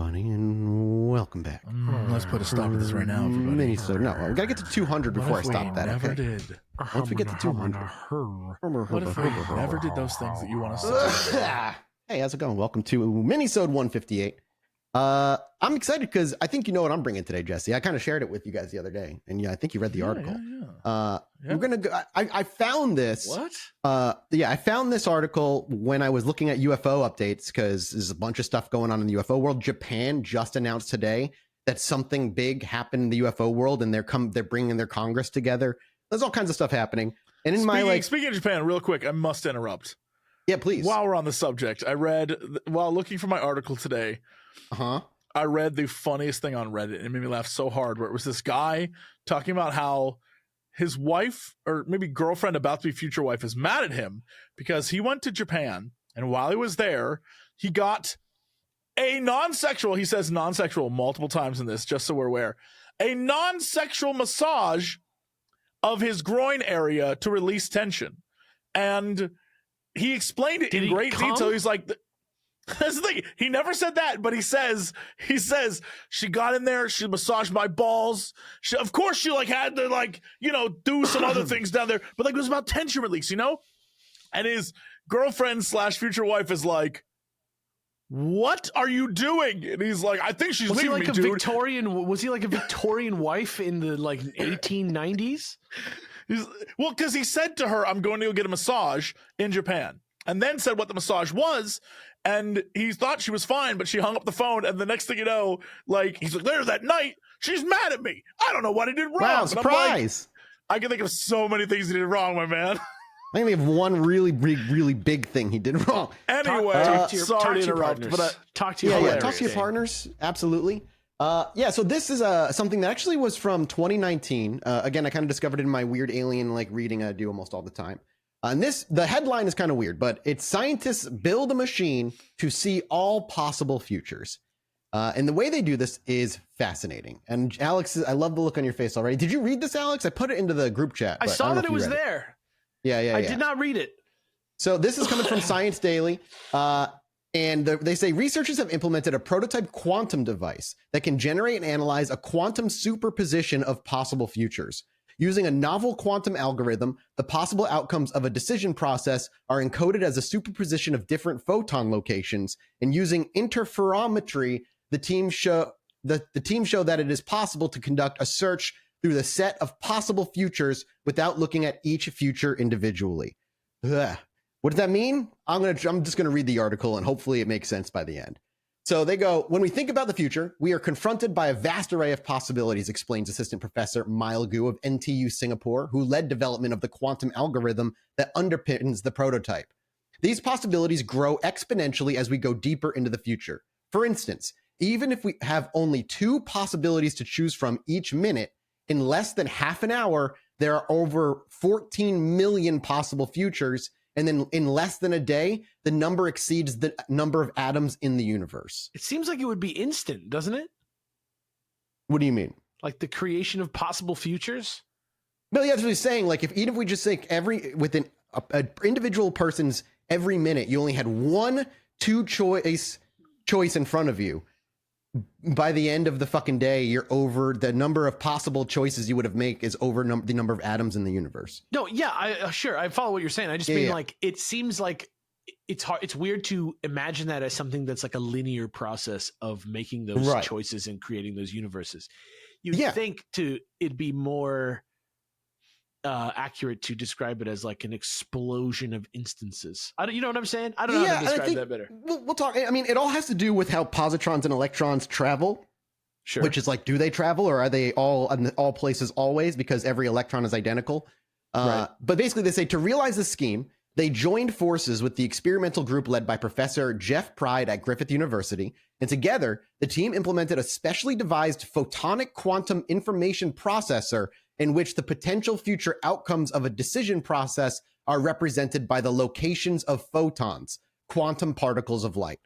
everybody, and welcome back. Let's put a stop to this right now, everybody. No, we gotta get to 200 before I stop that. Never Okay. did. Once we get to 200. What if we never did those things that you want us to do? Hey, how's it going? Welcome to Minisode 158. I'm excited because I think you know what I'm bringing today, Jesse. I kind of shared it with you guys the other day, and yeah, I think you read the article. We're gonna go. I found this. What? I found this article when I was looking at UFO updates because there's a bunch of stuff going on in the UFO world. Japan just announced today that something big happened in the UFO world, and they're bringing their Congress together. There's all kinds of stuff happening. And in speaking of Japan, real quick, I must interrupt. Yeah, please. While we're on the subject, I read while looking for my article today. I read the funniest thing on Reddit. It made me laugh so hard. Where it was this guy talking about how his wife, or maybe girlfriend, about to be future wife, is mad at him because he went to Japan, and while he was there, he got a non-sexual. He says non-sexual multiple times in this, just so we're aware. A non-sexual massage of his groin area to release tension, and he explained it in great detail. He's like, that's the thing. He never said that, but he says she got in there, she massaged my balls. Of course she had to do some other things down there, but it was about tension release, And his girlfriend / future wife is like, "What are you doing?" And he's like, "I think she's leaving me, dude." Was he like a Victorian wife in the 1890s? Well, because he said to her, "I'm going to go get a massage in Japan," and then said what the massage was. And he thought she was fine, but she hung up the phone. And the next thing you know, he's like, "There's that night. She's mad at me. I don't know what I did wrong." Wow, surprise. I can think of so many things he did wrong, my man. I think we have one really big thing he did wrong. Anyway, sorry to interrupt, but talk to your talk to your partners. Absolutely. So this is something that actually was from 2019. Again, I kind of discovered it in my weird alien reading I do almost all the time. And the headline is kind of weird, but it's scientists build a machine to see all possible futures. And the way they do this is fascinating. And Alex, I love the look on your face already. Did you read this, Alex? I put it into the group chat. I saw that it was there. Yeah. I did not read it. So this is coming from Science Daily. And they say researchers have implemented a prototype quantum device that can generate and analyze a quantum superposition of possible futures. Using a novel quantum algorithm, the possible outcomes of a decision process are encoded as a superposition of different photon locations. And using interferometry, the team show that it is possible to conduct a search through the set of possible futures without looking at each future individually. Ugh. What does that mean? I'm just gonna read the article and hopefully it makes sense by the end. So they go, when we think about the future, we are confronted by a vast array of possibilities, explains Assistant Professor Mile Gu of NTU Singapore, who led development of the quantum algorithm that underpins the prototype. These possibilities grow exponentially as we go deeper into the future. For instance, even if we have only 2 possibilities to choose from each minute, in less than half an hour, there are over 14 million possible futures. And then in less than a day, the number exceeds the number of atoms in the universe. It seems like it would be instant, doesn't it? What do you mean? Like the creation of possible futures? No, yeah, that's what he's saying. Even if we just think within an individual person's every minute, you only had 1-2 choice in front of you. By the end of the fucking day, you're over the number of possible choices you would have made is over the number of atoms in the universe. No, yeah, sure. I follow what you're saying. I just mean it seems like it's hard. It's weird to imagine that as something that's like a linear process of making those choices and creating those universes. You think it'd be more accurate to describe it as like an explosion of instances. You know what I'm saying? I don't know how to describe that better. We'll talk. I mean, it all has to do with how positrons and electrons travel. Sure. Which is do they travel or are they all in all places always because every electron is identical? Right. But basically they say to realize this scheme, they joined forces with the experimental group led by Professor Jeff Pride at Griffith University. And together, the team implemented a specially devised photonic quantum information processor in which the potential future outcomes of a decision process are represented by the locations of photons, quantum particles of light.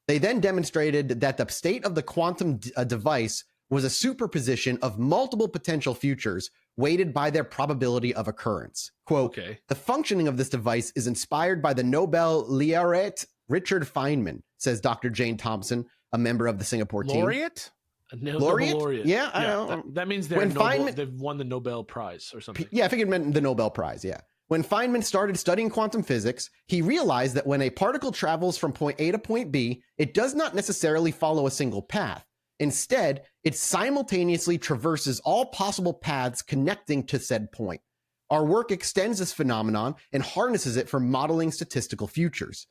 They then demonstrated that the state of the quantum device was a superposition of multiple potential futures weighted by their probability of occurrence. Quote, The functioning of this device is inspired by the Nobel laureate Richard Feynman, says Dr. Jane Thompson, a member of the Singapore team. Laureate? Laureate? Yeah, I don't. That means they've won the Nobel Prize or something. Yeah, I figured it meant the Nobel Prize, yeah. When Feynman started studying quantum physics, he realized that when a particle travels from point A to point B, it does not necessarily follow a single path. Instead, it simultaneously traverses all possible paths connecting to said point. Our work extends this phenomenon and harnesses it for modeling statistical futures.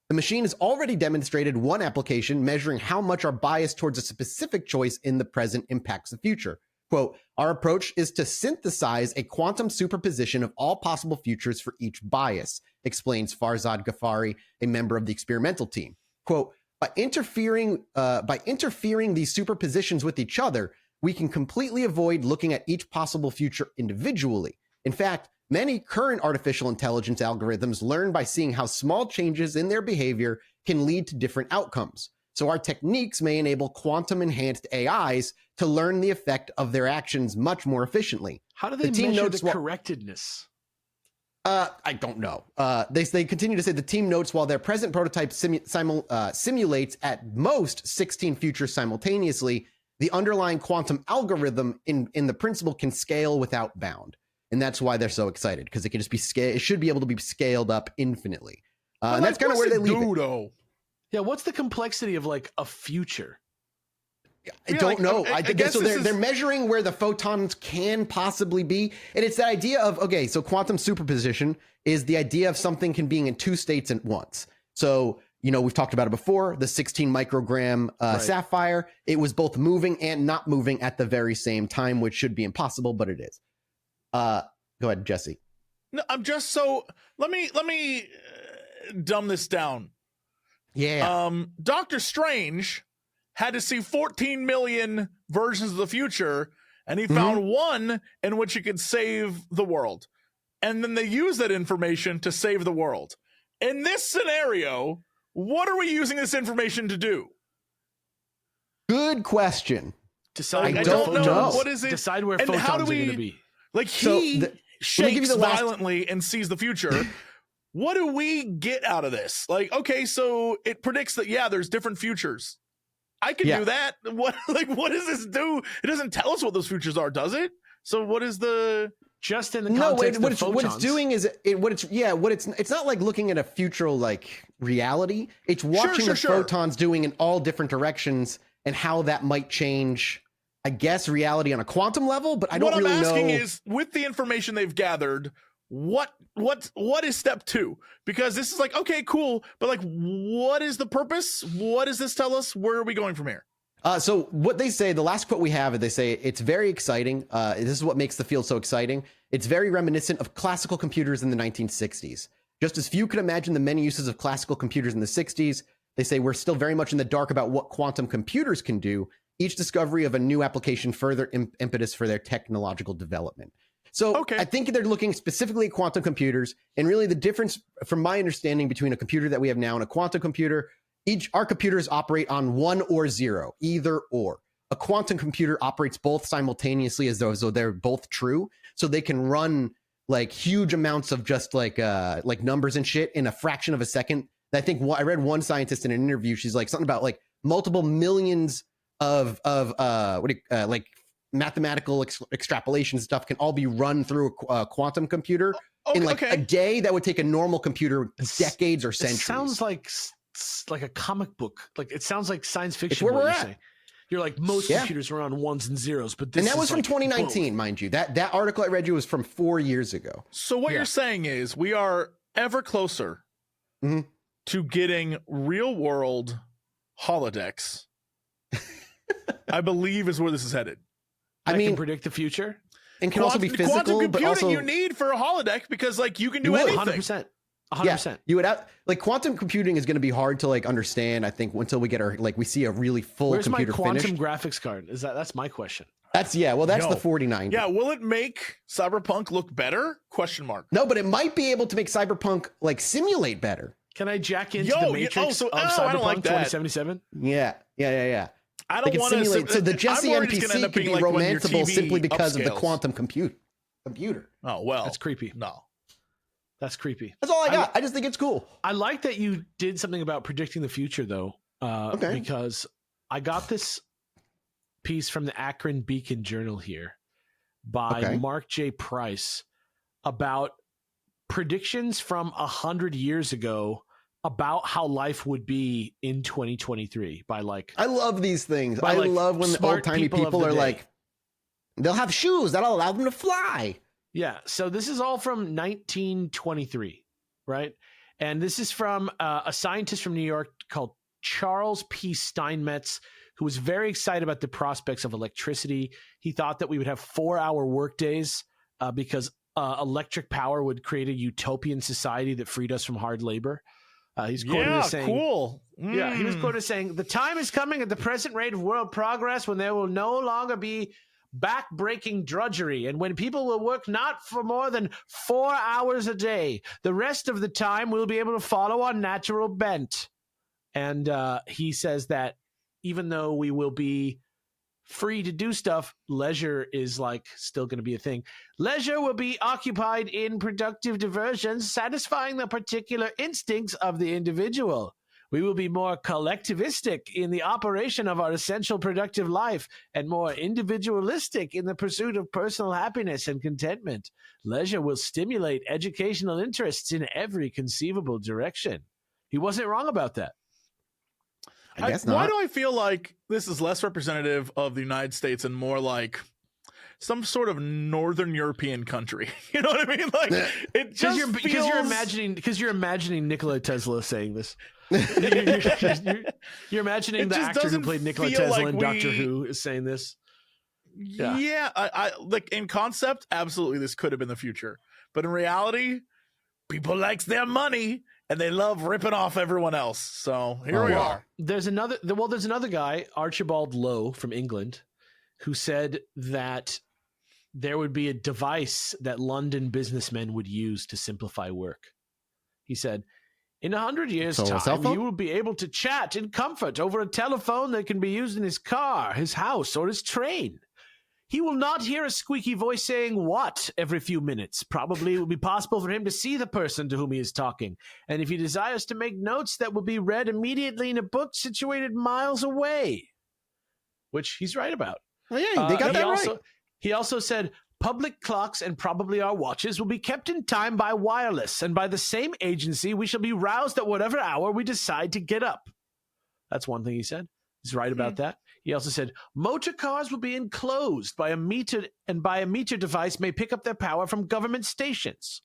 The machine has already demonstrated one application measuring how much our bias towards a specific choice in the present impacts the future. Quote, our approach is to synthesize a quantum superposition of all possible futures for each bias, explains Farzad Ghaffari, a member of the experimental team. Quote, by interfering these superpositions with each other, we can completely avoid looking at each possible future individually. In fact, many current artificial intelligence algorithms learn by seeing how small changes in their behavior can lead to different outcomes. So our techniques may enable quantum-enhanced AIs to learn the effect of their actions much more efficiently. How do they measure the correctedness? I don't know. They continue to say the team notes while their present prototype simulates at most 16 futures simultaneously, the underlying quantum algorithm in the principle can scale without bound. And that's why they're so excited, because it can just be scaled. It should be able to be scaled up infinitely. And that's kind of where they leave it. Though? Yeah, what's the complexity of like a future? I don't know. I think so. They're measuring where the photons can possibly be, and it's the idea of so quantum superposition is the idea of something can be in two states at once. So we've talked about it before. The 16 microgram sapphire, it was both moving and not moving at the very same time, which should be impossible, but it is. Go ahead, Jesse. No, I'm just so. Let me dumb this down. Yeah. Doctor Strange had to see 14 million versions of the future, and he found one in which he could save the world. And then they use that information to save the world. In this scenario, what are we using this information to do? Good question. Decide I don't know. What is it? Decide where photons are going to be. Like he shakes violently and sees the future. What do we get out of this? Like, okay, so it predicts that, there's different futures. I can do that. What does this do? It doesn't tell us what those futures are, does it? So what is the just in the context of photons? What it's doing is it's not like looking at a future like reality. It's watching the photons doing in all different directions and how that might change, I guess, reality on a quantum level, but I don't really know. What I'm asking is, with the information they've gathered, what is step 2? Because this is like, okay, cool, but like, what is the purpose? What does this tell us? Where are we going from here? So what they say, the last quote we have, they say, it's very exciting. This is what makes the field so exciting. It's very reminiscent of classical computers in the 1960s. Just as few could imagine the many uses of classical computers in the 60s, they say we're still very much in the dark about what quantum computers can do. Each discovery of a new application further impetus for their technological development. So I think they're looking specifically at quantum computers, and really the difference, from my understanding, between a computer that we have now and a quantum computer, our computers operate on 1 or 0, either or. A quantum computer operates both simultaneously as though they're both true, so they can run like huge amounts of just like numbers and shit in a fraction of a second. I think I read one scientist in an interview. She's like something about like multiple millions of like mathematical extrapolation stuff can all be run through a quantum computer in like a day that would take a normal computer decades or centuries. It sounds like a comic book. Like it sounds like science fiction. It's where we're at. You're like, most computers are on 1s and 0s, but this and that was is from like 2019, mind you. That article I read you was from 4 years ago. So what you're saying is we are ever closer to getting real world holodecks. I believe is where this is headed. I mean, can predict the future and can also be physical. Quantum computing but also, you need for a holodeck because like you can do anything. 100%. Yeah, you would have, like quantum computing is going to be hard to like understand. I think until we get we see a really full computer my quantum finished. Graphics card? That's my question. That's the 4090. Yeah, will it make Cyberpunk look better? Question mark. No, but it might be able to make Cyberpunk like simulate better. Can I jack into the Matrix of Cyberpunk 2077? Yeah. I don't want to. So the Jesse NPC could be like romanceable simply because of the upscales. quantum computer. Oh well, that's creepy. No, that's creepy. That's all I got. I just think it's cool. I like that you did something about predicting the future, though, because I got this piece from the Akron Beacon Journal here by Mark J. Price about predictions from 100 years ago about how life would be in 2023 by like. I love these things. I love when the old-timey people are like, they'll have shoes that'll allow them to fly. Yeah. So this is all from 1923, right? And this is from a scientist from New York called Charles P. Steinmetz, who was very excited about the prospects of electricity. He thought that we would have 4-hour workdays because electric power would create a utopian society that freed us from hard labor. He's quoted as saying, cool. Yeah, he was quoted as saying, the time is coming at the present rate of world progress when there will no longer be back-breaking drudgery, and when people will work not for more than 4 hours a day. The rest of the time we'll be able to follow our natural bent. And he says that even though we will be free to do stuff, leisure is like still going to be a thing. Leisure will be occupied in productive diversions, satisfying the particular instincts of the individual. We will be more collectivistic in the operation of our essential productive life and more individualistic in the pursuit of personal happiness and contentment. Leisure will stimulate educational interests in every conceivable direction. He wasn't wrong about that. I guess not. Why do I feel like this is less representative of the United States and more like some sort of Northern European country? You know what I mean? Like it just feels... because you're imagining Nikola Tesla saying this. You're imagining the actor who played Nikola Tesla in Doctor Who is saying this. Yeah, I like in concept, absolutely, this could have been the future, but in reality, people likes their money and they love ripping off everyone else. So here we are. There's another guy, Archibald Lowe from England, who said that there would be a device that London businessmen would use to simplify work. He said, in 100 years' time, you will be able to chat in comfort over a telephone that can be used in his car, his house, or his train. He will not hear a squeaky voice saying "what" every few minutes. Probably it will be possible for him to see the person to whom he is talking. And if he desires to make notes, that will be read immediately in a book situated miles away. Which he's right about. Oh, yeah, they got that right. He also said, public clocks and probably our watches will be kept in time by wireless, and by the same agency, we shall be roused at whatever hour we decide to get up. That's one thing he said. He's right about that. He also said, motor cars will be enclosed by a meter, and by a meter device may pick up their power from government stations.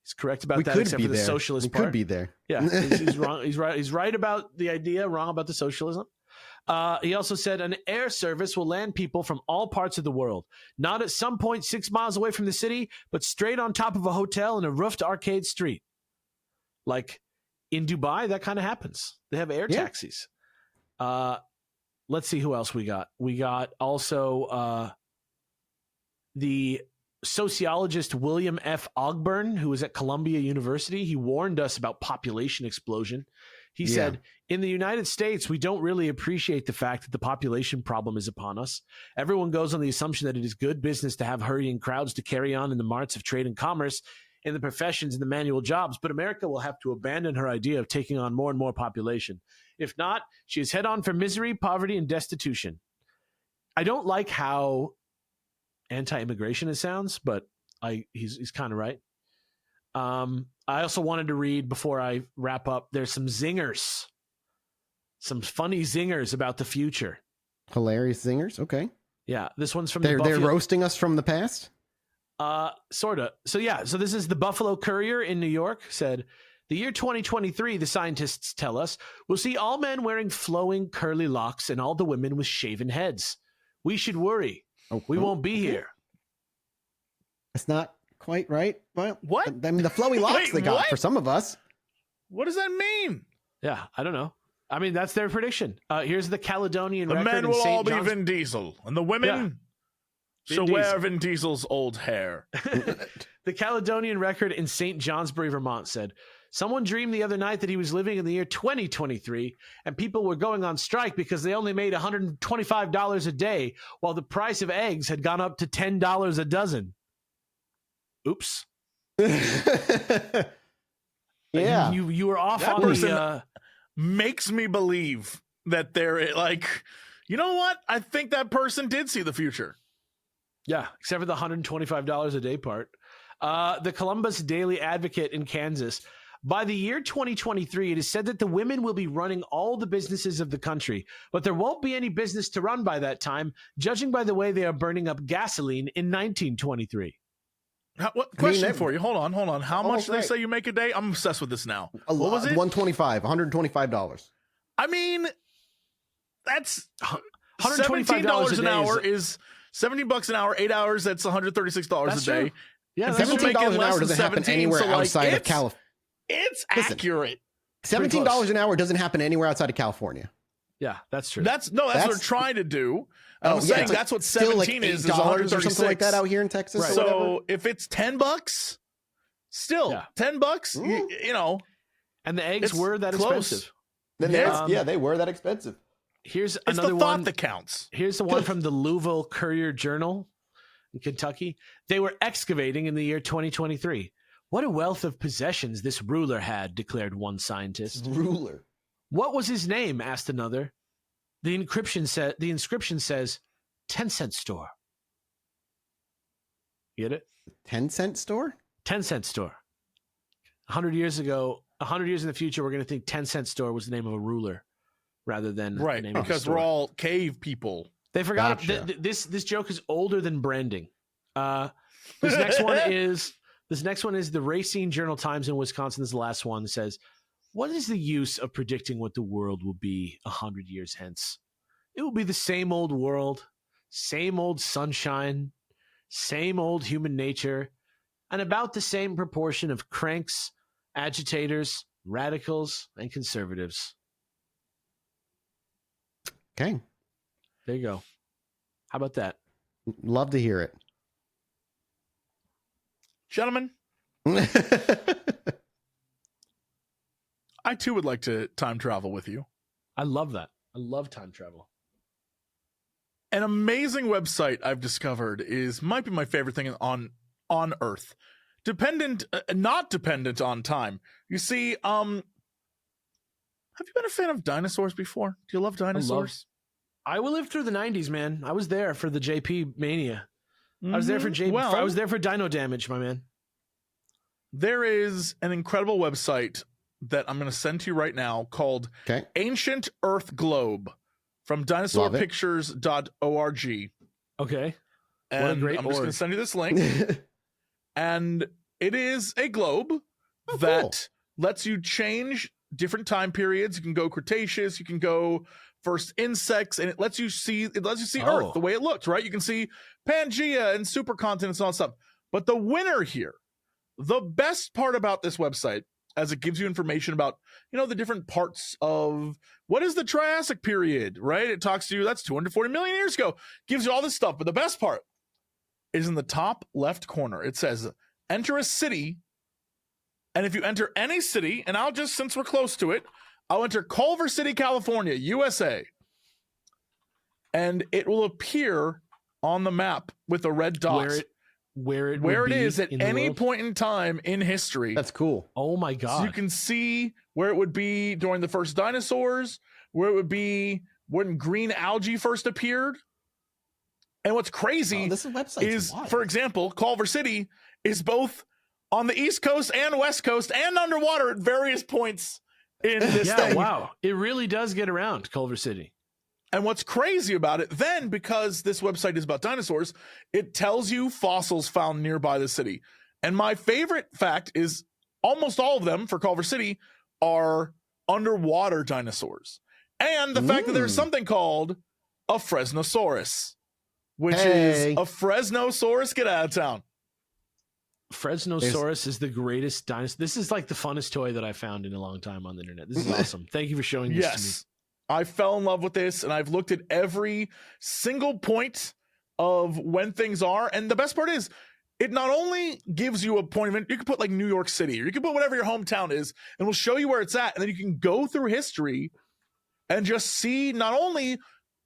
He's correct about that, except for the socialist part. We could be there. Yeah, he's wrong. He's right. He's right about the idea, wrong about the socialism. He also said an air service will land people from all parts of the world, not at some point 6 miles away from the city, but straight on top of a hotel in a roofed arcade street. Like in Dubai, that kind of happens. They have air taxis. Let's see who else we got. We got also the sociologist William F. Ogburn, who was at Columbia University. He warned us about population explosion. He said, in the United States, we don't really appreciate the fact that the population problem is upon us. Everyone goes on the assumption that it is good business to have hurrying crowds to carry on in the marts of trade and commerce, in the professions and the manual jobs. But America will have to abandon her idea of taking on more and more population. If not, she is head on for misery, poverty, and destitution. I don't like how anti-immigration it sounds, but he's kind of right. I also wanted to read, before I wrap up, there's some zingers. Some funny zingers about the future. Hilarious zingers? Okay. Yeah, this one's from they're roasting us from the past? Sort of. So this is the Buffalo Courier in New York, said, the year 2023, the scientists tell us, will see all men wearing flowing curly locks and all the women with shaven heads. We should worry. We won't be here. That's not quite right. Well, what? I mean, the flowy locks they got for some of us. What does that mean? Yeah, I don't know. I mean, that's their prediction. Here's the Caledonian record. The men will all be Vin Diesel, and the women shall wear Vin Diesel's old hair. The Caledonian record in St. Johnsbury, Vermont said, someone dreamed the other night that he was living in the year 2023, and people were going on strike because they only made $125 a day, while the price of eggs had gone up to $10 a dozen. Oops. Yeah. You were off that on person the... makes me believe that they're like, you know what? I think that person did see the future. Yeah, except for the $125 a day part. The Columbus Daily Advocate in Kansas. By the year 2023, it is said that the women will be running all the businesses of the country, but there won't be any business to run by that time, judging by the way they are burning up gasoline in 1923. What question for you? Hold on. How much do they say you make a day? I'm obsessed with this now. What was it? $125. I mean, that's $125 an hour is $70 an hour, 8 hours. That's $136 a day. True. Yeah, $17 an hour doesn't happen anywhere outside of California. It's accurate. $17 an hour doesn't happen anywhere outside of California. Yeah, that's true. That's what they're trying to do. I'm saying that's what 17 is $136 or something like that out here in Texas. Right. So if it's $10, still $10, you know. And the eggs were that expensive. Then they were that expensive. Here's it's another the thought one that counts. Here's the one from the Louisville Courier-Journal in Kentucky. They were excavating in the year 2023. What a wealth of possessions this ruler had, declared one scientist. Ruler. What was his name? Asked another. The inscription says 10-cent store. Get it? 10-cent store? 10-cent store. 100 years ago, 100 years in the future, we're going to think 10-cent store was the name of a ruler rather than the name of a store. We're all cave people. They forgot this joke is older than branding. This next one is the Racine Journal-Times in Wisconsin. This is the last one. It says, what is the use of predicting what the world will be 100 years hence? It will be the same old world, same old sunshine, same old human nature, and about the same proportion of cranks, agitators, radicals, and conservatives. Okay. There you go. How about that? Love to hear it. Gentlemen, I too would like to time travel with you. I love that. I love time travel. An amazing website I've discovered might be my favorite thing on Earth. Not dependent on time. You see, have you been a fan of dinosaurs before? Do you love dinosaurs? I lived through the 90s, man. I was there for the JP mania. I was there for I was there for Dino Damage, my man. There is an incredible website that I'm going to send to you right now called Ancient Earth Globe from dinosaurpictures.org. Okay. And I'm just going to send you this link. And it is a globe that lets you change different time periods. You can go Cretaceous, you can go first insects, and it lets you see Earth the way it looked, right? You can see Pangea and supercontinents and all that stuff. But the winner here, the best part about this website, as it gives you information about, the different parts of what is the Triassic period, right? It talks to you, that's 240 million years ago, gives you all this stuff. But the best part is in the top left corner. It says, enter a city. And if you enter any city, and since we're close to it, I'll enter Culver City, California, USA. And it will appear on the map with a red dot. Where it is at any point in time in history. That's cool. Oh my God. So you can see where it would be during the first dinosaurs, where it would be when green algae first appeared. And what's crazy is, for example, Culver City is both on the East Coast and West Coast and underwater at various points in this thing. Wow. It really does get around, Culver City. And what's crazy about it then, because this website is about dinosaurs, it tells you fossils found nearby the city. And my favorite fact is almost all of them for Culver City are underwater dinosaurs. And the fact that there's something called a Fresnosaurus, which is a Fresnosaurus. Get out of town. Fresnosaurus is the greatest dinosaur. This is like the funnest toy that I found in a long time on the internet. This is awesome. Thank you for showing this to me. I fell in love with this, and I've looked at every single point of when things are. And the best part is, it not only gives you a point of, you can put like New York City, or you can put whatever your hometown is, and we'll show you where it's at. And then you can go through history and just see not only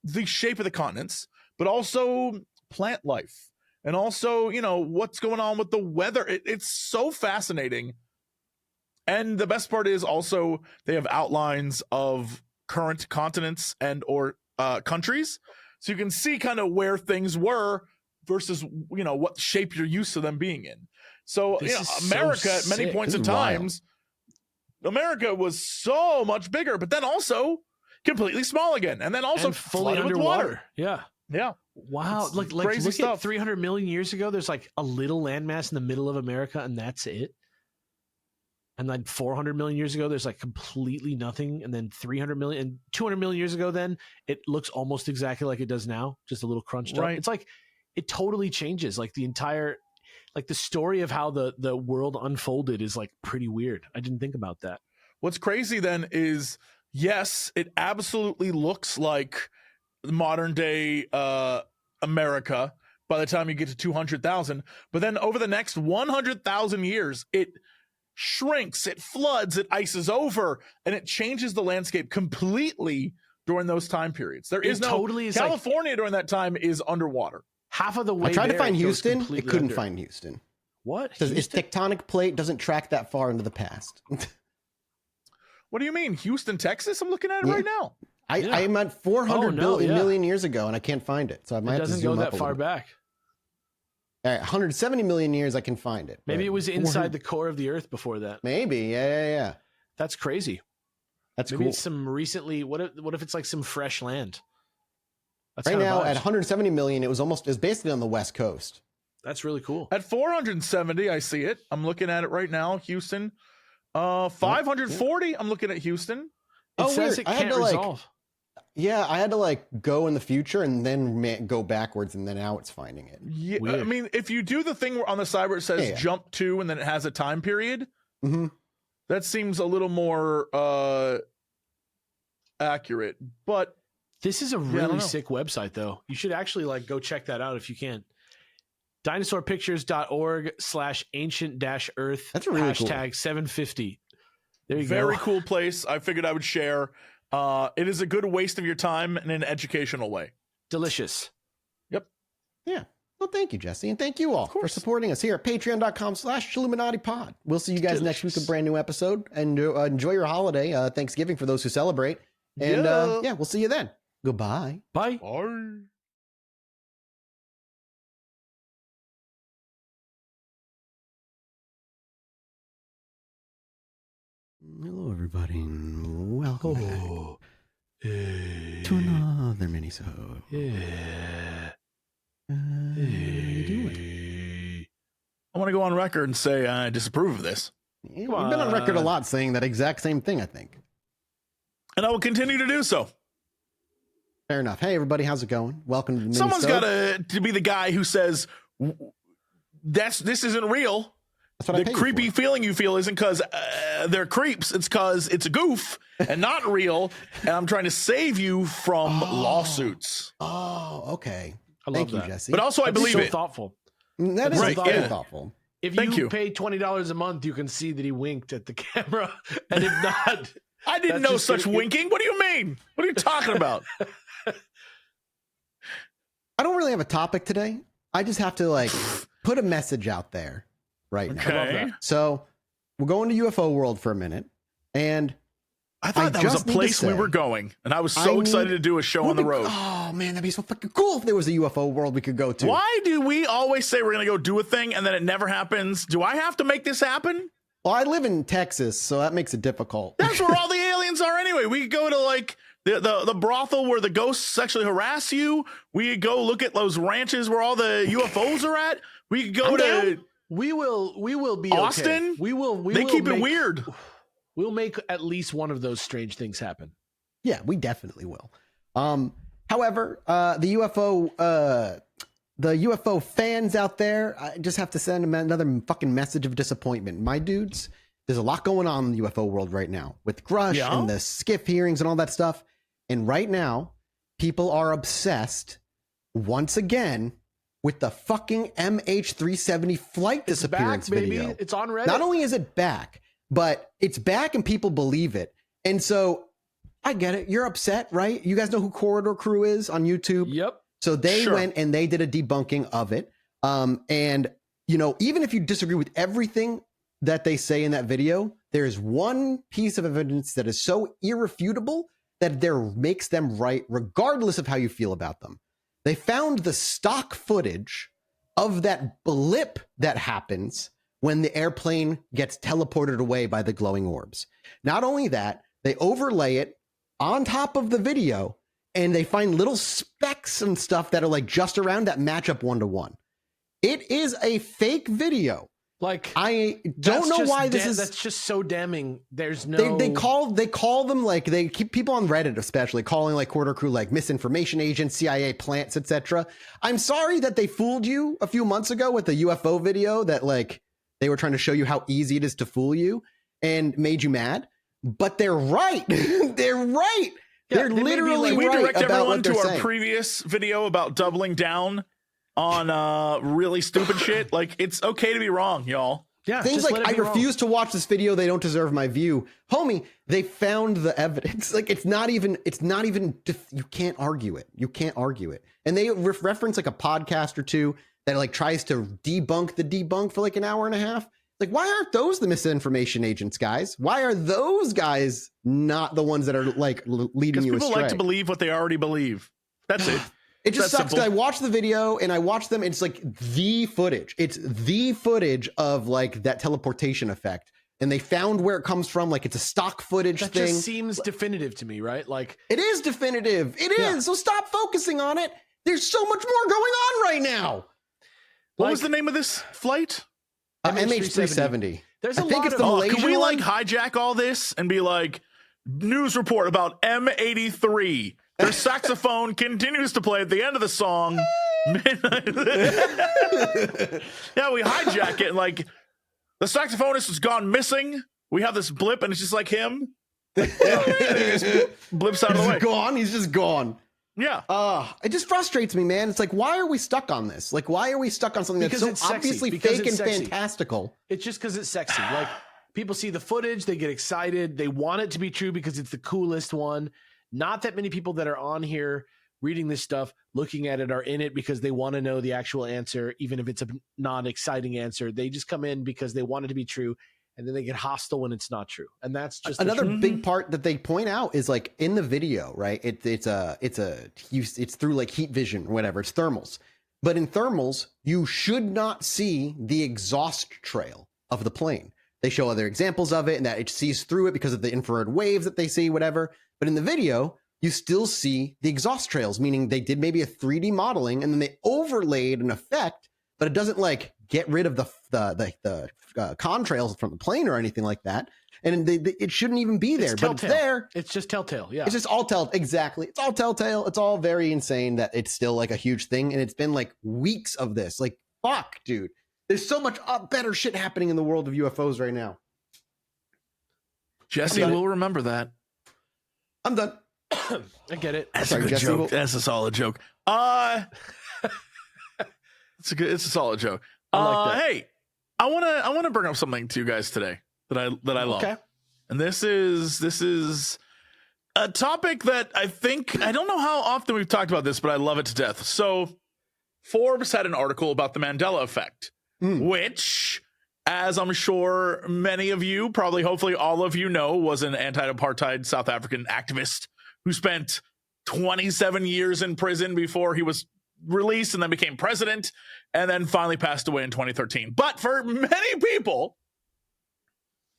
the shape of the continents, but also plant life. And also, what's going on with the weather. It's so fascinating. And the best part is also they have outlines of current continents and or countries, so you can see kind of where things were versus what shape you're used to them being in. So America at many points in times, America was so much bigger, but then also completely small again, and then also fully underwater. Yeah. Wow. Like crazy look stuff. At 300 million years ago, there's like a little landmass in the middle of America, and that's it. And then 400 million years ago, there's like completely nothing. And then 300 million and 200 million years ago, then it looks almost exactly like it does now, just a little crunched up. It's like it totally changes. Like the entire, like the story of how the world unfolded is like pretty weird. I didn't think about that. What's crazy then is, yes, it absolutely looks like modern day America by the time you get to 200,000. But then over the next 100,000 years, it shrinks, it floods, it ices over, and it changes the landscape completely during those time periods. There is California during that time is underwater. Half of the way I tried to find Houston. It couldn't find Houston. What? Because its tectonic plate doesn't track that far into the past. What do you mean? Houston, Texas? I'm looking at it right now. I'm at 400 million years ago, and I can't find it. So I might have to zoom up. It doesn't go that far back. All right, 170 million years, I can find it. Maybe it was inside the core of the Earth before that. Maybe, yeah. That's crazy. That's Maybe cool. It's some recently. What if it's like some fresh land? That's right now at 170 million, it was basically on the West Coast. That's really cool. At 470, I see it. I'm looking at it right now. Houston, 540. I'm looking at Houston. It says it can't resolve. I had to go in the future and then go backwards, and then now it's finding it. Yeah, weird. I mean, if you do the thing on the side where it says jump to and then it has a time period, that seems a little more accurate. But this is a really sick website, though. You should actually go check that out if you can. dinosaurpictures.org/ancient-earth. That's really cool. #750. There you go. Very cool place. I figured I would share. It is a good waste of your time in an educational way. Delicious. Yep. Yeah. Well, thank you, Jesse. And thank you all for supporting us here at patreon.com/Chilluminati-pod. We'll see you guys next week with a brand new episode. And enjoy your holiday, Thanksgiving, for those who celebrate. And we'll see you then. Goodbye. Bye. Bye. Hello, everybody, and welcome back to another mini-sode. How you doing? I want to go on record and say I disapprove of this. Yeah, you've been on record a lot saying that exact same thing, I think. And I will continue to do so. Fair enough. Hey, everybody, how's it going? Welcome to the mini-sode. Someone's got to be the guy who says, this isn't real. That's what the creepy feeling you feel isn't because they're creeps. It's because it's a goof and not real. And I'm trying to save you from lawsuits. Oh, okay. Thank you, Jesse. But also, I believe so it. Thoughtful. That is very thoughtful. If you pay $20 a month, you can see that he winked at the camera. And if not, I didn't know such winking. What do you mean? What are you talking about? I don't really have a topic today. I just have to put a message out there right now. Okay. So we're going to UFO world for a minute, and I thought that was a place we were going, and I was so excited to do a show on the road. Oh man, that'd be so fucking cool if there was a UFO world we could go to. Why do we always say we're going to go do a thing and then it never happens? Do I have to make this happen? Well, I live in Texas, so that makes it difficult. That's where all the aliens are anyway. We could go to the brothel where the ghosts sexually harass you. We could go look at those ranches where all the UFOs are at. We could go to. We will be Austin. Okay. They keep it weird. We'll make at least one of those strange things happen. Yeah, we definitely will. However, the UFO fans out there, I just have to send them another fucking message of disappointment. My dudes, there's a lot going on in the UFO world right now with Grush and the skiff hearings and all that stuff. And right now, people are obsessed once again with the fucking MH370 flight disappearance video. Baby. It's on Reddit. Not only is it back, but it's back and people believe it. And so I get it. You're upset, right? You guys know who Corridor Crew is on YouTube? Yep. So they went and they did a debunking of it. And, even if you disagree with everything that they say in that video, there is one piece of evidence that is so irrefutable that there makes them right regardless of how you feel about them. They found the stock footage of that blip that happens when the airplane gets teleported away by the glowing orbs. Not only that, they overlay it on top of the video, and they find little specks and stuff that are like just around that match up 1-to-1. It is a fake video. Like, I don't know why this is. That's just so damning. There's no. They call them, like, they keep people on Reddit especially calling like Quarter Crew like misinformation agents, CIA plants, etc. I'm sorry that they fooled you a few months ago with the UFO video that like they were trying to show you how easy it is to fool you and made you mad. But they're right. They're right. Yeah, they're literally we right direct about everyone what they're to our saying. previous video about doubling down on really stupid shit. Like, it's okay to be wrong, y'all. Yeah, things like, I refuse to watch this video, they don't deserve my view. Homie, they found the evidence. Like, it's not even, you can't argue it. You can't argue it. And they reference like a podcast or two that like tries to debunk the debunk for like an hour and a half. Like, why aren't those the misinformation agents, guys? Why are those guys not the ones that are like leading you astray? Because people like to believe what they already believe. That's it. It just sucks because I watched the video and I watched them. And it's like the footage. It's the footage of like that teleportation effect. And they found where it comes from. Like, it's a stock footage thing. That just seems definitive to me, right? Like, it is definitive. It is. Yeah. So stop focusing on it. There's so much more going on right now. What was the name of this flight? MH370. There's a I think lot it's of. the Malaysian Can we one? like hijack all this and be like, news report about M83? Their saxophone continues to play at the end of the song. Yeah, we hijack it and like the saxophonist has gone missing. We have this blip and it's just like him. He just blips out of the way. He's just gone. Yeah. It just frustrates me, man. It's like, why are we stuck on this? Like, why are we stuck on something that's so obviously fake and fantastical? It's just because it's sexy. Like, people see the footage, they get excited, they want it to be true because it's the coolest one. Not that many people that are on here reading this stuff, looking at it, are in it because they want to know the actual answer, even if it's a non-exciting answer. They just come in because they want it to be true, and then they get hostile when it's not true. And that's just another big part that they point out is like in the video, right? It's through like heat vision or whatever. It's thermals, but in thermals, you should not see the exhaust trail of the plane. They show other examples of it and that it sees through it because of the infrared waves that they see, whatever. But in the video, you still see the exhaust trails, meaning they did maybe a 3D modeling and then they overlaid an effect, but it doesn't like get rid of the contrails from the plane or anything like that. And it shouldn't even be there, but it's there. It's just telltale. Yeah. It's just all telltale. Exactly. It's all telltale. It's all very insane that it's still like a huge thing. And it's been like weeks of this. Like, fuck, dude. There's so much better shit happening in the world of UFOs right now. Jesse will remember that. I'm done. I get it. That's a good joke. That's a solid joke. It's a solid joke. I like that. Hey, I wanna bring up something to you guys today that I love. Okay. And this is a topic that I don't know how often we've talked about this, but I love it to death. So Forbes had an article about the Mandela effect, which, as I'm sure many of you, probably hopefully all of you know, was an anti-apartheid South African activist who spent 27 years in prison before he was released and then became president and then finally passed away in 2013. But for many people,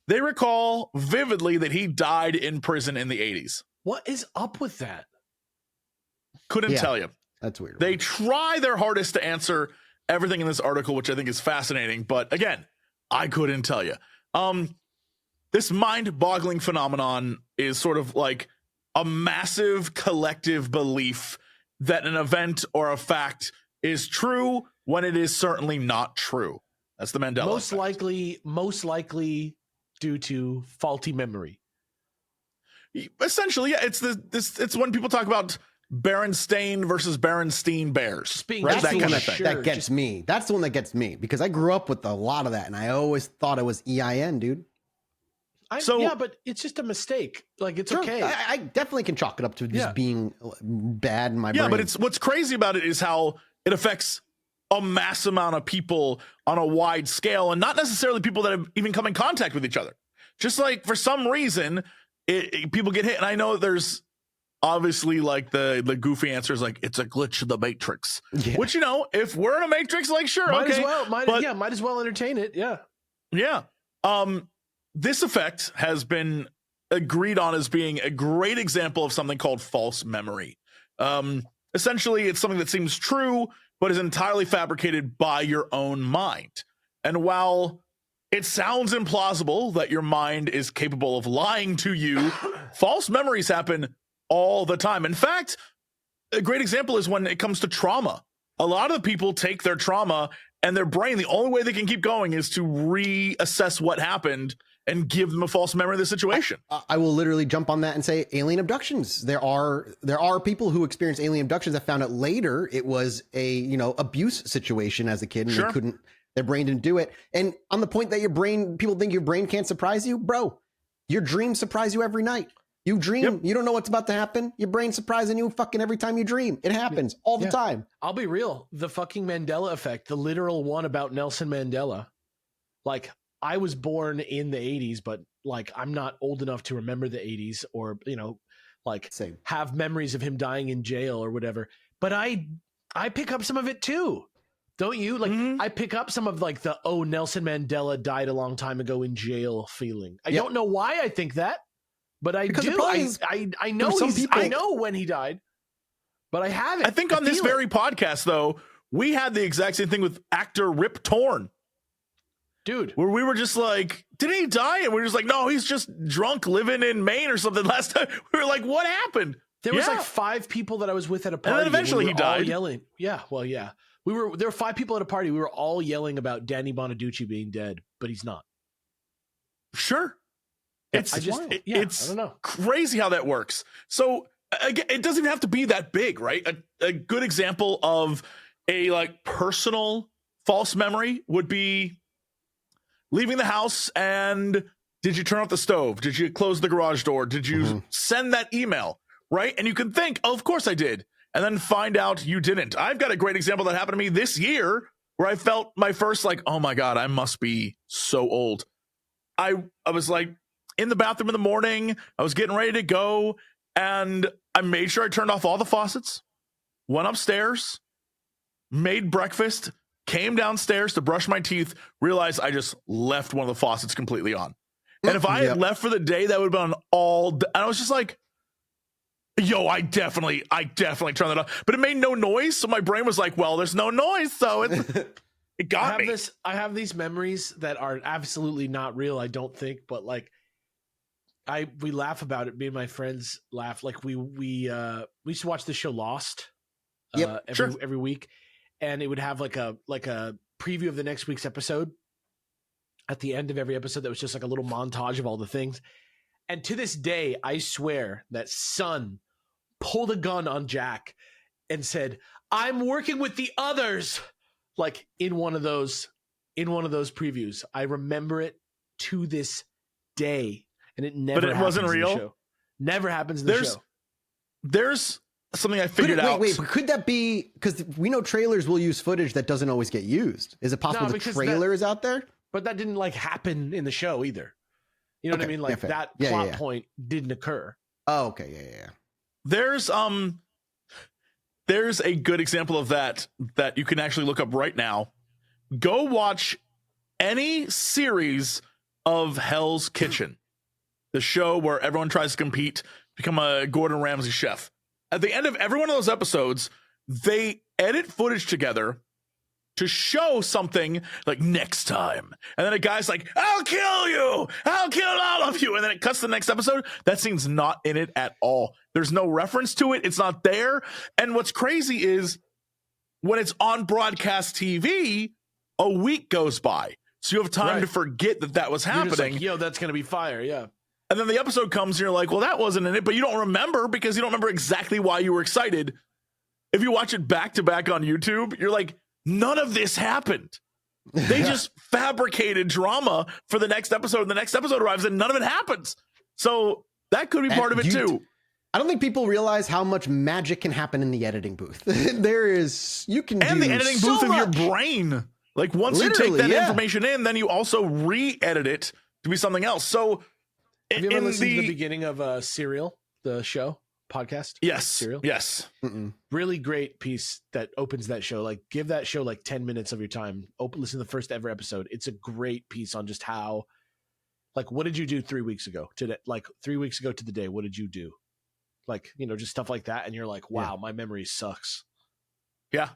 they recall vividly that he died in prison in the 80s. What is up with that? Couldn't tell you. That's weird. They try their hardest to answer everything in this article, which I think is fascinating. But again, I couldn't tell you. This mind-boggling phenomenon is sort of like a massive collective belief that an event or a fact is true when it is certainly not true. That's the Mandela effect. Most likely due to faulty memory. Essentially, yeah. It's when people talk about Berenstain versus Berenstein Bears. Right? That kind of thing. That gets me. That's the one that gets me because I grew up with a lot of that, and I always thought it was EIN, dude. Yeah, but it's just a mistake. Like, it's okay. I definitely can chalk it up to just being bad in my brain. Yeah, but what's crazy about it is how it affects a mass amount of people on a wide scale, and not necessarily people that have even come in contact with each other. Just like for some reason, people get hit. And I know there's obviously, like the goofy answer is like, it's a glitch of the Matrix. Yeah. Which, you know, if we're in a Matrix, like, sure, might okay. Might as well entertain it. Yeah. Yeah. This effect has been agreed on as being a great example of something called false memory. Essentially, it's something that seems true, but is entirely fabricated by your own mind. And while it sounds implausible that your mind is capable of lying to you, false memories happen all the time. In fact, a great example is when it comes to trauma. A lot of people take their trauma and their brain, the only way they can keep going is to reassess what happened and give them a false memory of the situation. I will literally jump on that and say alien abductions. There are people who experience alien abductions that found out later it was a, you know, abuse situation as a kid, and they couldn't, their brain didn't do it. And on the point that people think your brain can't surprise you, bro, your dreams surprise you every night. You dream, you don't know what's about to happen. Your brain's surprising you fucking every time you dream. It happens all the time. I'll be real. The fucking Mandela effect, the literal one about Nelson Mandela. Like, I was born in the 80s, but like, I'm not old enough to remember the 80s or, you know, like have memories of him dying in jail or whatever. But I pick up some of it too. Don't you? Like, I pick up some of like the, oh, Nelson Mandela died a long time ago in jail feeling. I don't know why I think that. But I do. I know I know when he died, but I haven't. I think on this very podcast, though, we had the exact same thing with actor Rip Torn. Dude. Where we were just like, did he die? And we were just like, no, he's just drunk living in Maine or something. Last time we were like, what happened? There was like 5 people that I was with at a party. And then eventually he died. Yelling. Yeah, well, yeah. There were 5 people at a party. We were all yelling about Danny Bonaducci being dead, but he's not. Sure. It's I don't know. Crazy how that works. So again, it doesn't even have to be that big, right? A good example of a like personal false memory would be leaving the house and did you turn off the stove? Did you close the garage door? Did you send that email? Right? And you can think, oh, of course I did. And then find out you didn't. I've got a great example that happened to me this year where I felt my first like, oh my God, I must be so old. I was like, in the bathroom in the morning, I was getting ready to go, and I made sure I turned off all the faucets, went upstairs, made breakfast, came downstairs to brush my teeth, realized I just left one of the faucets completely on. And if I had left for the day, that would have been all day. And I was just like, yo, I definitely turned that off. But it made no noise, so my brain was like, well, there's no noise, so it got me. I have these memories that are absolutely not real, I don't think, but like, we laugh about it. Me and my friends laugh. Like we used to watch the show Lost every week, and it would have like a preview of the next week's episode at the end of every episode. That was just like a little montage of all the things. And to this day, I swear that Son pulled a gun on Jack and said, "I'm working with the others." Like in one of those previews, I remember it to this day. And it never. But it wasn't real. Show. Never happens in the show. There's something I figured out. Wait, but could that be because we know trailers will use footage that doesn't always get used? Is it possible the trailer is out there? But that didn't like happen in the show either. You know what I mean? Like that plot point didn't occur. Oh, okay, yeah. There's a good example of that you can actually look up right now. Go watch any series of Hell's Kitchen. The show where everyone tries to compete, become a Gordon Ramsay chef. At the end of every one of those episodes, they edit footage together to show something like next time. And then a guy's like, I'll kill you. I'll kill all of you. And then it cuts to the next episode. That scene's not in it at all. There's no reference to it. It's not there. And what's crazy is when it's on broadcast TV, a week goes by. So you have time to forget that was happening. You're just like, yo, that's going to be fire. Yeah. And then the episode comes and you're like, well, that wasn't in it, but you don't remember because you don't remember exactly why you were excited. If you watch it back to back on YouTube, you're like, none of this happened. They just fabricated drama for the next episode. And the next episode arrives and none of it happens. So that could be part of it too. I don't think people realize how much magic can happen in the editing booth. And the editing booth of your brain. Like once you take that information in, then you also re-edit it to be something else. So have you ever listened to the beginning of Serial, the show? podcast? Yes. Serial? Yes. Really great piece that opens that show. Like, give that show like 10 minutes of your time. Listen to the first ever episode. It's a great piece on just how, like, what did you do 3 weeks ago? Today, like 3 weeks ago to the day, what did you do? Like, you know, just stuff like that. And you're like, wow, my memory sucks. Yeah.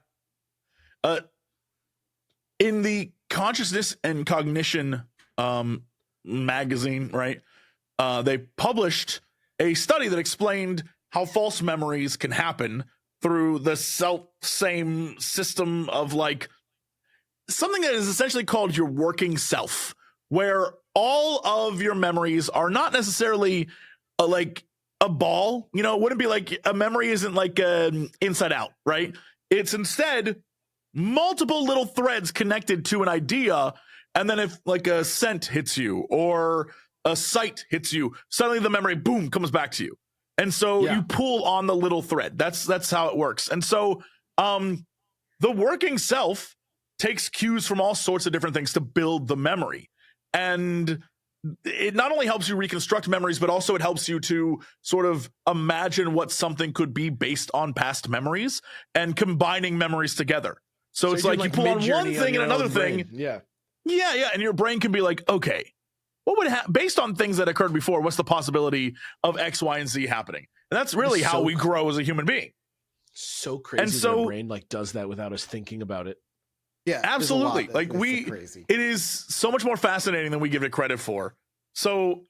In the Consciousness and Cognition magazine, right? They published a study that explained how false memories can happen through the same system of like something that is essentially called your working self, where all of your memories are not necessarily like a ball. You know, it wouldn't be like a memory isn't like inside out, right? It's instead multiple little threads connected to an idea. And then if like a scent hits you or a sight hits you, suddenly the memory, boom, comes back to you. And so you pull on the little thread. That's how it works. And so the working self takes cues from all sorts of different things to build the memory. And it not only helps you reconstruct memories, but also it helps you to sort of imagine what something could be based on past memories and combining memories together. So it's like you pull on one thing and another thing. Yeah. And your brain can be like, okay, what would based on things that occurred before, what's the possibility of X, Y, and Z happening? And that's really how we grow as a human being. So crazy. And so our brain like does that without us thinking about it. Yeah, absolutely. Like it is so much more fascinating than we give it credit for. So,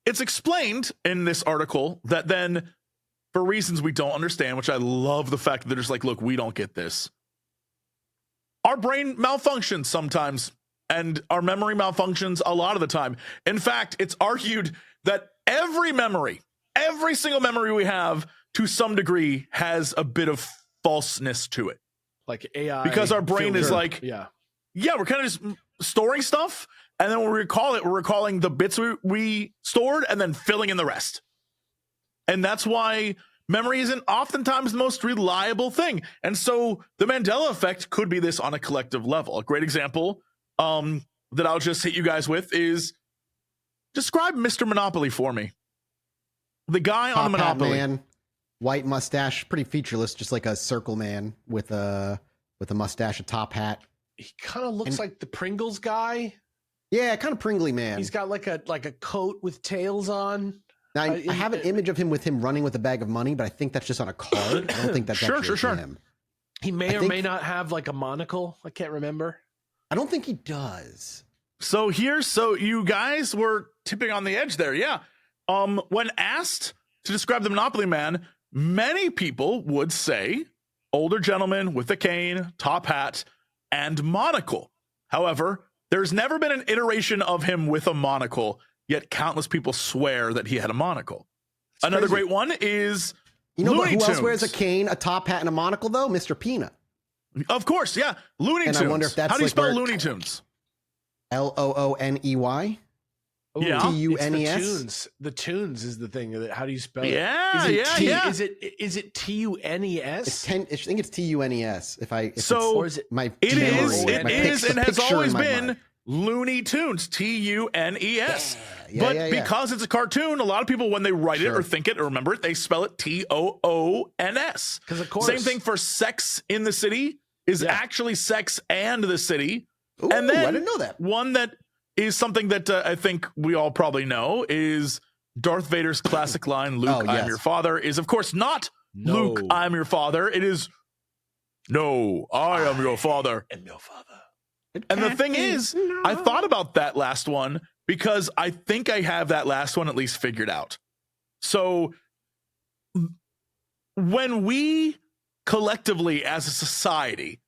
it's explained in this article that then, for reasons we don't understand, which I love the fact that they're just like, look, we don't get this. Our brain malfunctions sometimes, and our memory malfunctions a lot of the time. In fact, it's argued that every single memory we have, to some degree, has a bit of falseness to it. Like AI. Because our brain is like, we're kind of just storing stuff. And then when we recall it, we're recalling the bits we stored and then filling in the rest. And that's why memory isn't oftentimes the most reliable thing. And so the Mandela effect could be this on a collective level. A great example that I'll just hit you guys with is describe Mr. Monopoly for me. The guy on the Monopoly. Man, white mustache, pretty featureless, just like a circle man with a mustache, a top hat. He kind of looks like the Pringles guy. Yeah, kind of Pringly man. He's got like a coat with tails on. Now, I have an image of him running with a bag of money, but I think that's just on a card. I don't think that's actually him. He may or may not have like a monocle. I can't remember. I don't think he does. So you guys were tipping on the edge there. Yeah. When asked to describe the Monopoly man, many people would say older gentleman with a cane, top hat, and monocle. However, there's never been an iteration of him with a monocle, yet countless people swear that he had a monocle. That's another crazy. Great one is Looney Tunes. Who else wears a cane, a top hat, and a monocle, though? Mr. Peanut. Of course, yeah. Looney Tunes. I wonder if that's how do you spell Looney Tunes? Looney. Yeah. Tunes. The tunes is the thing. How do you spell it? Yeah. Is it TUNES? I think it's TUNES. It is and has always been Looney Tunes. TUNES. Because it's a cartoon, a lot of people when they write it or think it or remember it, they spell it TOONS. Because of course. Same thing for Sex in the City is actually Sex and the City. Ooh, and then I didn't know that. One that is something that I think we all probably know is Darth Vader's classic line, Luke, I am your father, is of course not Luke, I am your father. It is, no, I am your father. And your father. And the thing is, I thought about that last one because I think I have that last one at least figured out. So when we collectively as a society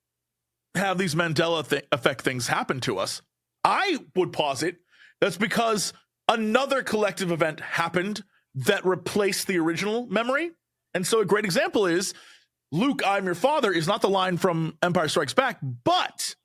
have these Mandela effect things happen to us, I would posit that's because another collective event happened that replaced the original memory. And so a great example is Luke, I'm your father is not the line from Empire Strikes Back, but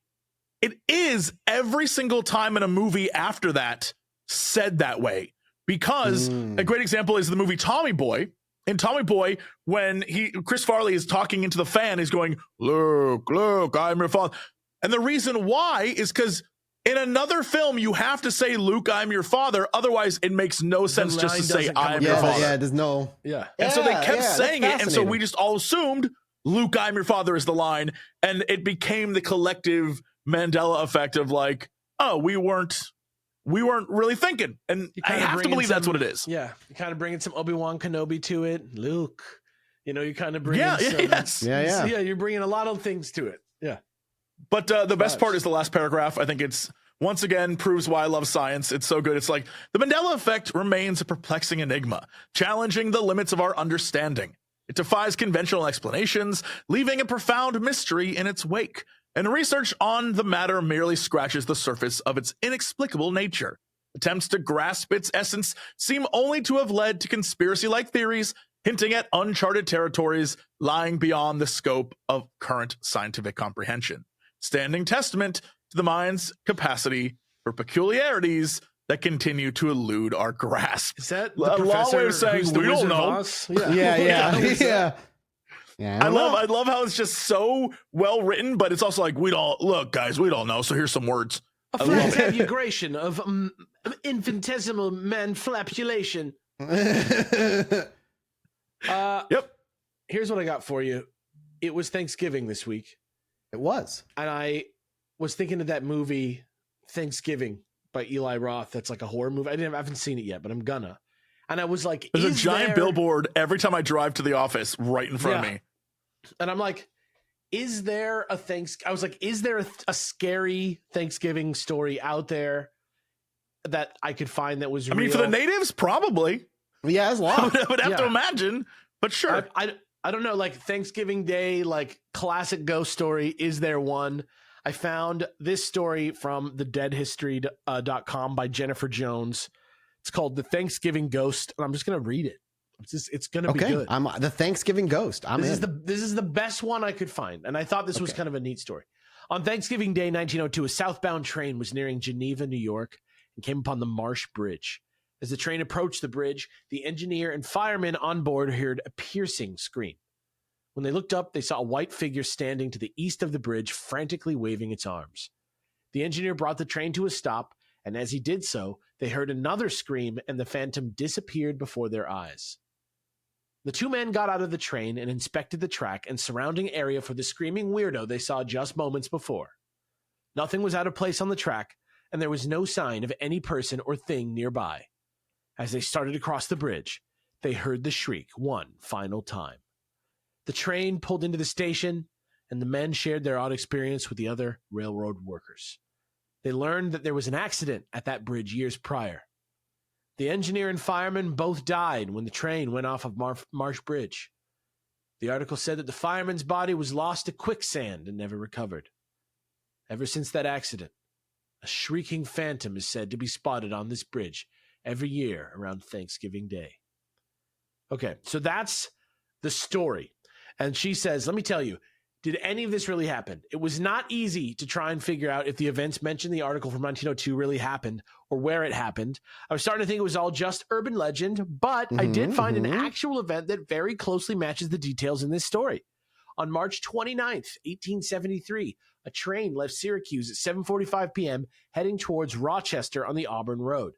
it is every single time in a movie after that said that way. Because a great example is the movie Tommy Boy. In Tommy Boy, when Chris Farley is talking into the fan, he's going, Luke, I'm your father. And the reason why is because In another film, you have to say, Luke, I'm your father. Otherwise, it makes no sense just to say, I am your father. Yeah, there's no... Yeah. And so they kept saying it, and so we just all assumed, Luke, I'm your father is the line, and it became the collective Mandela effect of like, oh, we weren't really thinking. And I have to believe that's what it is. Yeah. You're kind of bringing some Obi-Wan Kenobi to it. Luke. You know, you kind of bringing Yeah, you're bringing a lot of things to it. Yeah. But the best part is the last paragraph. I think it's, once again, proves why I love science. It's so good. It's like, the Mandela effect remains a perplexing enigma, challenging the limits of our understanding. It defies conventional explanations, leaving a profound mystery in its wake. And research on the matter merely scratches the surface of its inexplicable nature. Attempts to grasp its essence seem only to have led to conspiracy-like theories, hinting at uncharted territories lying beyond the scope of current scientific comprehension, standing testament to the mind's capacity for peculiarities that continue to elude our grasp. Is that a long way of saying we don't know? Yeah. I love how it's just so well written, but it's also like, we don't know. So here's some words. A conflagration of infinitesimal manflapulation. Yep. Here's what I got for you. It was Thanksgiving this week. It was. And I was thinking of that movie Thanksgiving by Eli Roth. That's like a horror movie. I haven't seen it yet, but I'm gonna. And I was like, there's a giant billboard every time I drive to the office right in front of me. And I'm like, is there a scary Thanksgiving story out there that I could find that was real? I mean, for the natives, probably. Yeah, there's a lot. I would have to imagine, but sure. I don't know, like Thanksgiving Day, like classic ghost story. Is there one? I found this story from thedeadhistory.com by Jennifer Jones. It's called The Thanksgiving Ghost, and I'm just going to read it. It's going to be good. I'm the Thanksgiving Ghost. This is the best one I could find, and I thought this was kind of a neat story. On Thanksgiving Day, 1902, a southbound train was nearing Geneva, New York, and came upon the Marsh Bridge. As the train approached the bridge, the engineer and firemen on board heard a piercing scream. When they looked up, they saw a white figure standing to the east of the bridge, frantically waving its arms. The engineer brought the train to a stop, and as he did so, they heard another scream, and the phantom disappeared before their eyes. The two men got out of the train and inspected the track and surrounding area for the screaming weirdo they saw just moments before. Nothing was out of place on the track, and there was no sign of any person or thing nearby. As they started across the bridge, they heard the shriek one final time. The train pulled into the station, and the men shared their odd experience with the other railroad workers. They learned that there was an accident at that bridge years prior. The engineer and fireman both died when the train went off of Marsh Bridge. The article said that the fireman's body was lost to quicksand and never recovered. Ever since that accident, a shrieking phantom is said to be spotted on this bridge every year around Thanksgiving Day. Okay, so that's the story. And she says, let me tell you, did any of this really happen? It was not easy to try and figure out if the events mentioned in the article from 1902 really happened or where it happened. I was starting to think it was all just urban legend, but I did find an actual event that very closely matches the details in this story. On March 29th, 1873, a train left Syracuse at 7:45 p.m. heading towards Rochester on the Auburn Road.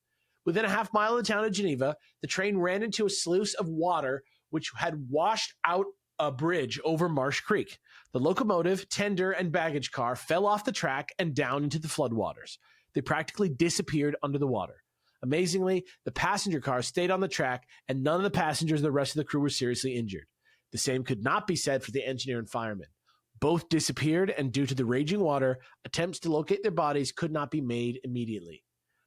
Within a half mile of the town of Geneva, the train ran into a sluice of water which had washed out a bridge over Marsh Creek. The locomotive, tender, and baggage car fell off the track and down into the floodwaters. They practically disappeared under the water. Amazingly, the passenger car stayed on the track, and none of the passengers and the rest of the crew were seriously injured. The same could not be said for the engineer and fireman. Both disappeared, and due to the raging water, attempts to locate their bodies could not be made immediately.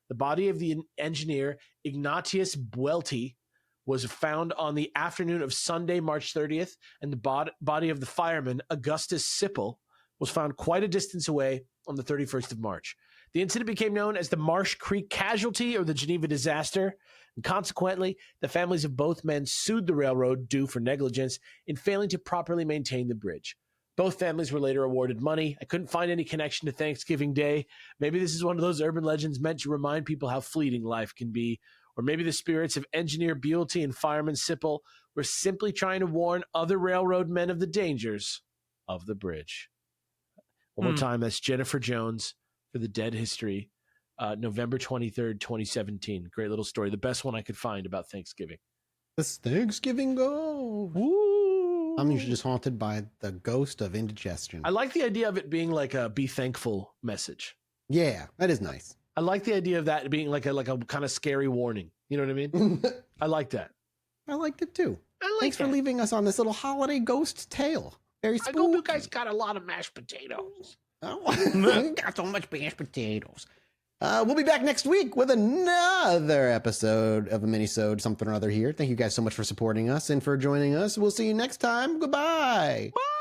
The body of the engineer, Ignatius Buelti, was found on the afternoon of Sunday, March 30th, and the body of the fireman, Augustus Sipple, was found quite a distance away on the 31st of March. The incident became known as the Marsh Creek casualty or the Geneva disaster, and consequently, the families of both men sued the railroad due for negligence in failing to properly maintain the bridge. Both families were later awarded money. I couldn't find any connection to Thanksgiving Day. Maybe this is one of those urban legends meant to remind people how fleeting life can be. Or maybe the spirits of engineer Buelty and fireman Sipple were simply trying to warn other railroad men of the dangers of the bridge. One more time, that's Jennifer Jones, for the dead history. November 23rd, 2017. Great little story. The best one I could find about Thanksgiving. This Thanksgiving go. Woo. I'm usually just haunted by the ghost of indigestion. I like the idea of it being like a be thankful message. Yeah, that is nice. I like the idea of that being like a kind of scary warning. You know what I mean? I like that. I liked it too. Thanks for leaving us on this little holiday ghost tale. Very spooky. I hope you guys got a lot of mashed potatoes. Oh, got so much mashed potatoes. We'll be back next week with another episode of a mini-sode, something or other here. Thank you guys so much for supporting us and for joining us. We'll see you next time. Goodbye. Bye.